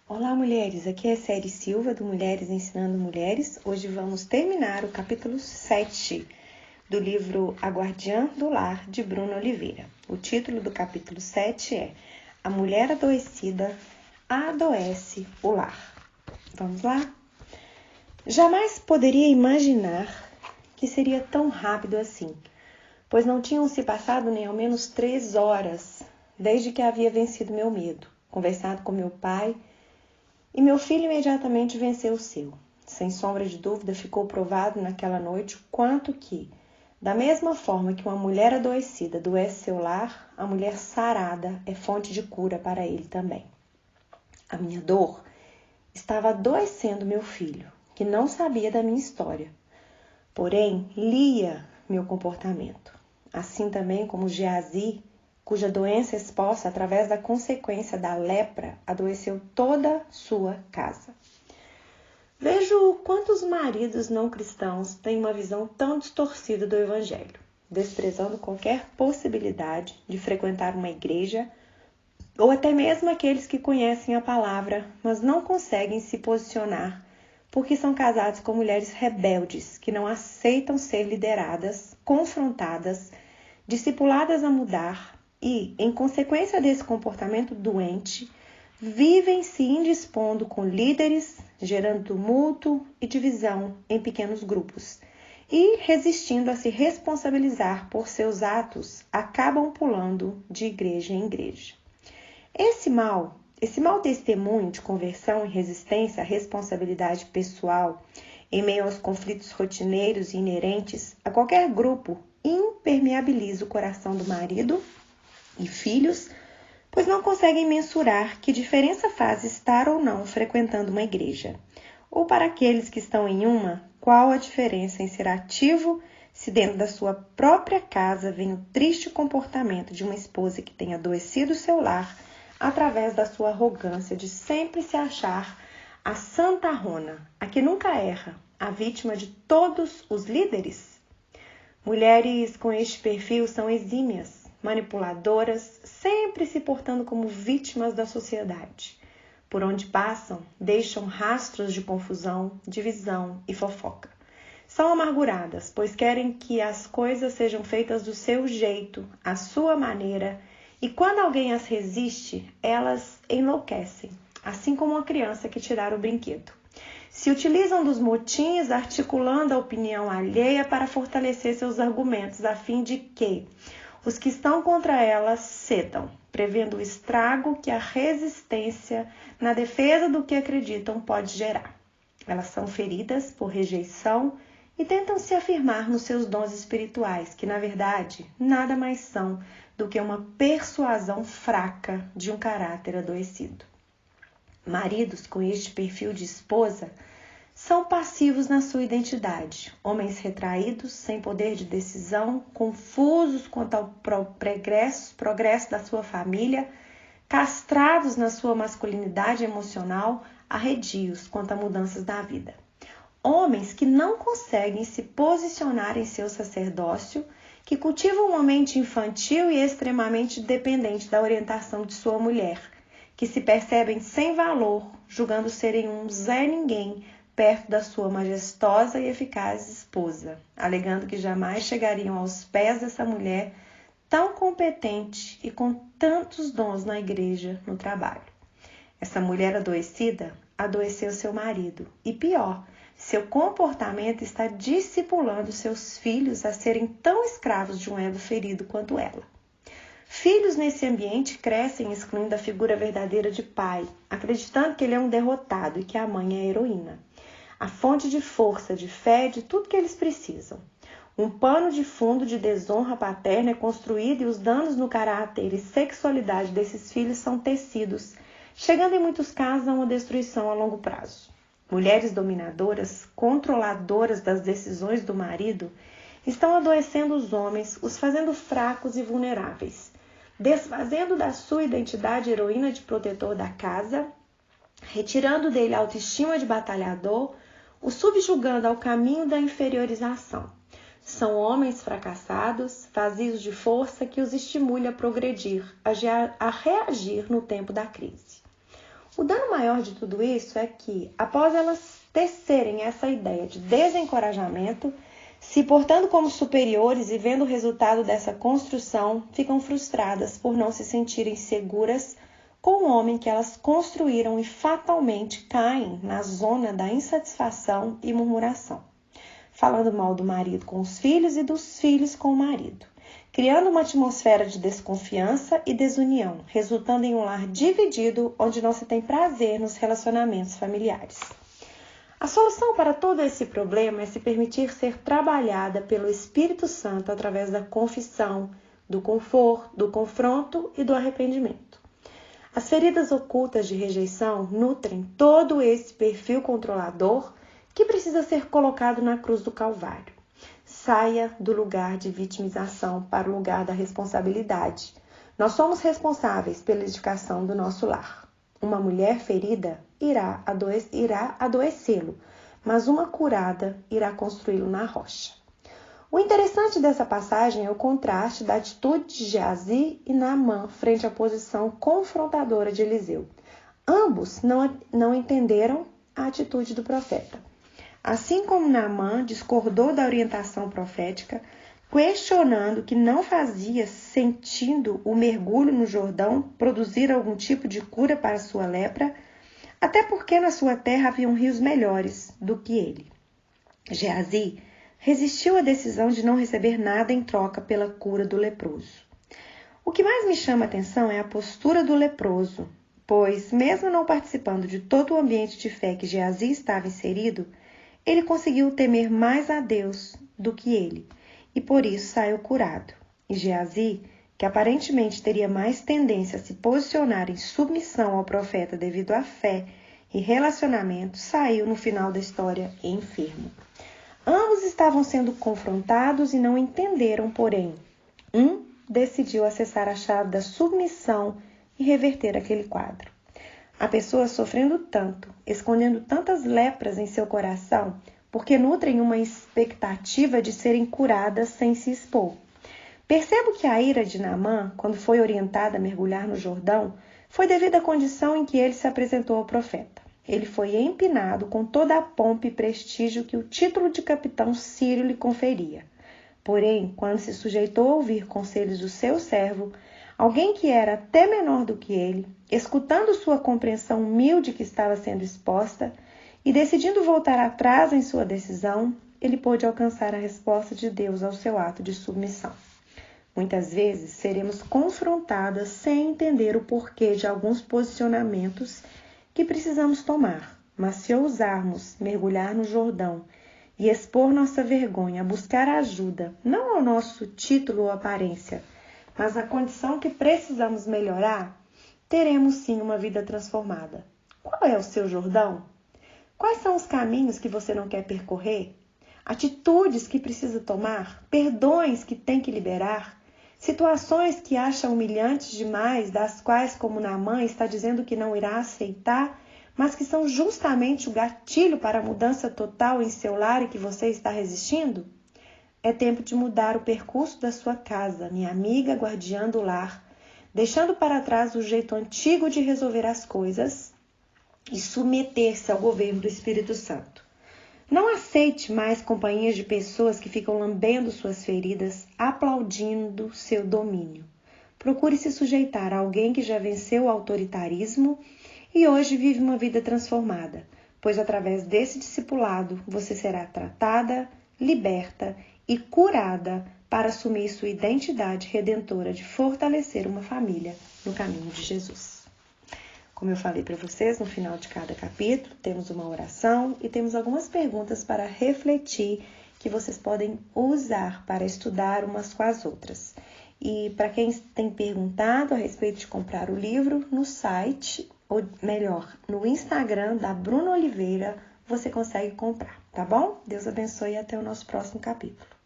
Olá, mulheres! Aqui é Céri Silva, do Mulheres Ensinando Mulheres. Hoje vamos terminar o capítulo 7 do livro A Guardiã do Lar, de Bruna Oliveira. O título do capítulo 7 é A Mulher Adoecida Adoece o Lar. Vamos lá? Jamais poderia imaginar que seria tão rápido assim, pois não tinham se passado nem ao menos 3 horas desde que havia vencido meu medo, conversado com meu pai, e meu filho imediatamente venceu o seu. Sem sombra de dúvida, ficou provado naquela noite o quanto que, da mesma forma que uma mulher adoecida adoece seu lar, a mulher sarada é fonte de cura para ele também. A minha dor estava adoecendo meu filho, que não sabia da minha história, porém lia meu comportamento. Assim também como Geazi, cuja doença exposta através da consequência da lepra adoeceu toda sua casa. Vejo quantos maridos não cristãos têm uma visão tão distorcida do Evangelho, desprezando qualquer possibilidade de frequentar uma igreja, ou até mesmo aqueles que conhecem a palavra, mas não conseguem se posicionar porque são casados com mulheres rebeldes que não aceitam ser lideradas, confrontadas, discipuladas a mudar e, em consequência desse comportamento doente, vivem se indispondo com líderes, gerando tumulto e divisão em pequenos grupos, e, resistindo a se responsabilizar por seus atos, acabam pulando de igreja em igreja. Esse mau testemunho de conversão e resistência à responsabilidade pessoal em meio aos conflitos rotineiros e inerentes a qualquer grupo impermeabiliza o coração do marido e filhos, pois não conseguem mensurar que diferença faz estar ou não frequentando uma igreja. Ou para aqueles que estão em uma, qual a diferença em ser ativo se dentro da sua própria casa vem o triste comportamento de uma esposa que tem adoecido seu lar através da sua arrogância de sempre se achar a santarrona, a que nunca erra, a vítima de todos os líderes? Mulheres com este perfil são exímias, manipuladoras, sempre se portando como vítimas da sociedade. Por onde passam, deixam rastros de confusão, divisão e fofoca. São amarguradas, pois querem que as coisas sejam feitas do seu jeito, à sua maneira, e quando alguém as resiste, elas enlouquecem, assim como uma criança que tirar o brinquedo. Se utilizam dos motins articulando a opinião alheia para fortalecer seus argumentos, a fim de que os que estão contra elas cedam, prevendo o estrago que a resistência na defesa do que acreditam pode gerar. Elas são feridas por rejeição e tentam se afirmar nos seus dons espirituais, que na verdade nada mais são do que uma persuasão fraca de um caráter adoecido. Maridos com este perfil de esposa são passivos na sua identidade, homens retraídos, sem poder de decisão, confusos quanto ao progresso da sua família, castrados na sua masculinidade emocional, arredios quanto a mudanças da vida. Homens que não conseguem se posicionar em seu sacerdócio, que cultivam uma mente infantil e extremamente dependente da orientação de sua mulher, que se percebem sem valor, julgando serem um Zé Ninguém perto da sua majestosa e eficaz esposa, alegando que jamais chegariam aos pés dessa mulher tão competente e com tantos dons na igreja, no trabalho. Essa mulher adoecida adoeceu seu marido e, pior, seu comportamento está discipulando seus filhos a serem tão escravos de um ego ferido quanto ela. Filhos nesse ambiente crescem excluindo a figura verdadeira de pai, acreditando que ele é um derrotado e que a mãe é a heroína, a fonte de força, de fé, de tudo que eles precisam. Um pano de fundo de desonra paterna é construído e os danos no caráter e sexualidade desses filhos são tecidos, chegando em muitos casos a uma destruição a longo prazo. Mulheres dominadoras, controladoras das decisões do marido, estão adoecendo os homens, os fazendo fracos e vulneráveis, desfazendo da sua identidade heroína de protetor da casa, retirando dele a autoestima de batalhador, o subjugando ao caminho da inferiorização. São homens fracassados, vazios de força que os estimule a progredir, a reagir no tempo da crise. O dano maior de tudo isso é que, após elas tecerem essa ideia de desencorajamento, se portando como superiores e vendo o resultado dessa construção, ficam frustradas por não se sentirem seguras com o homem que elas construíram e fatalmente caem na zona da insatisfação e murmuração, falando mal do marido com os filhos e dos filhos com o marido, criando uma atmosfera de desconfiança e desunião, resultando em um lar dividido onde não se tem prazer nos relacionamentos familiares. A solução para todo esse problema é se permitir ser trabalhada pelo Espírito Santo através da confissão, do conforto, do confronto e do arrependimento. As feridas ocultas de rejeição nutrem todo esse perfil controlador que precisa ser colocado na cruz do Calvário. Saia do lugar de vitimização para o lugar da responsabilidade. Nós somos responsáveis pela edificação do nosso lar. Uma mulher ferida irá adoecê-lo, mas uma curada irá construí-lo na rocha. O interessante dessa passagem é o contraste da atitude de Geazi e Naamã frente à posição confrontadora de Eliseu. Ambos não entenderam a atitude do profeta. Assim como Naamã discordou da orientação profética, questionando que não fazia sentindo o mergulho no Jordão produzir algum tipo de cura para sua lepra, até porque na sua terra haviam rios melhores do que ele. Geazi resistiu à decisão de não receber nada em troca pela cura do leproso. O que mais me chama a atenção é a postura do leproso, pois, mesmo não participando de todo o ambiente de fé que Geazi estava inserido, ele conseguiu temer mais a Deus do que ele, e por isso saiu curado. E Geazi, que aparentemente teria mais tendência a se posicionar em submissão ao profeta devido à fé e relacionamento, saiu no final da história enfermo. Ambos estavam sendo confrontados e não entenderam, porém. Um decidiu acessar a chave da submissão e reverter aquele quadro. A pessoa sofrendo tanto, escondendo tantas lepras em seu coração, porque nutrem uma expectativa de serem curadas sem se expor. Percebo que a ira de Naamã, quando foi orientada a mergulhar no Jordão, foi devido à condição em que ele se apresentou ao profeta. Ele foi empinado com toda a pompa e prestígio que o título de capitão sírio lhe conferia. Porém, quando se sujeitou a ouvir conselhos do seu servo, alguém que era até menor do que ele, escutando sua compreensão humilde que estava sendo exposta e decidindo voltar atrás em sua decisão, ele pôde alcançar a resposta de Deus ao seu ato de submissão. Muitas vezes seremos confrontadas sem entender o porquê de alguns posicionamentos que precisamos tomar, mas se ousarmos mergulhar no Jordão e expor nossa vergonha, buscar ajuda, não ao nosso título ou aparência, mas à condição que precisamos melhorar, teremos sim uma vida transformada. Qual é o seu Jordão? Quais são os caminhos que você não quer percorrer? Atitudes que precisa tomar? Perdões que tem que liberar? Situações que acha humilhantes demais, das quais, como Naamã, está dizendo que não irá aceitar, mas que são justamente o gatilho para a mudança total em seu lar e que você está resistindo? É tempo de mudar o percurso da sua casa, minha amiga guardiã do lar, deixando para trás o jeito antigo de resolver as coisas e submeter-se ao governo do Espírito Santo. Não aceite mais companhias de pessoas que ficam lambendo suas feridas, aplaudindo seu domínio. Procure se sujeitar a alguém que já venceu o autoritarismo e hoje vive uma vida transformada, pois através desse discipulado você será tratada, liberta e curada para assumir sua identidade redentora de fortalecer uma família no caminho de Jesus. Como eu falei para vocês, no final de cada capítulo, temos uma oração e temos algumas perguntas para refletir que vocês podem usar para estudar umas com as outras. E para quem tem perguntado a respeito de comprar o livro, no site, ou melhor, no Instagram da Bruna Oliveira, você consegue comprar, tá bom? Deus abençoe e até o nosso próximo capítulo.